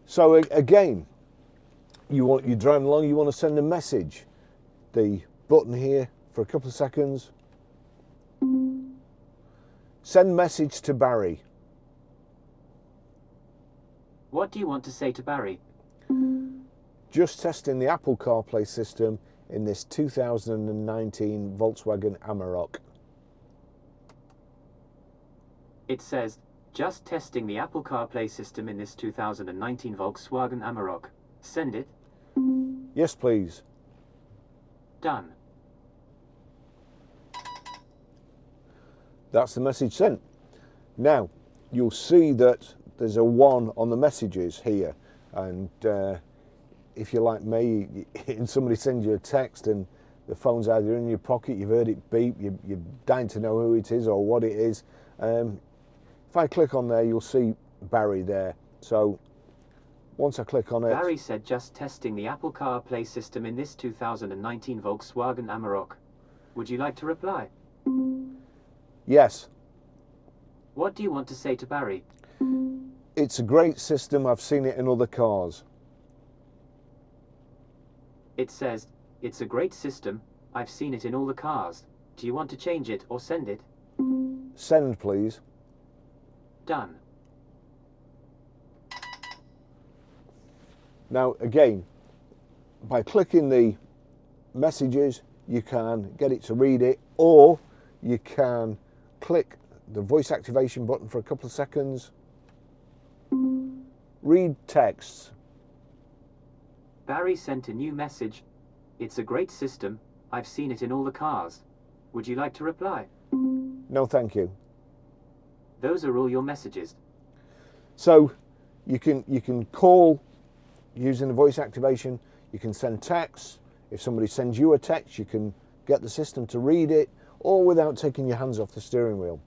So again, you're driving along, you want to send a message. The button here for a couple of seconds. Send message to Barry. What do you want to say to Barry? Just testing the Apple CarPlay system in this 2019 Volkswagen Amarok. It says, just testing the Apple CarPlay system in this 2019 Volkswagen Amarok. Send it. Yes, please. Done. That's the message sent. Now, you'll see that there's a 1 on the messages here. And if you're like me, and somebody sends you a text and the phone's either in your pocket, you've heard it beep, you're dying to know who it is or what it is. If I click on there, you'll see Barry there. So once I click on it... Barry said just testing the Apple CarPlay system in this 2019 Volkswagen Amarok. Would you like to reply? Yes. What do you want to say to Barry? It's a great system. I've seen it in other cars. It says, it's a great system. I've seen it in all the cars. Do you want to change it or send it? Send, please. Done. Now, again, by clicking the messages, you can get it to read it, or you can click the voice activation button for a couple of seconds. Read texts. Barry sent a new message. It's a great system. I've seen it in all the cars. Would you like to reply? No, thank you. Those are all your messages. So you can call using the voice activation. You can send texts. If somebody sends you a text, you can get the system to read it, all without taking your hands off the steering wheel.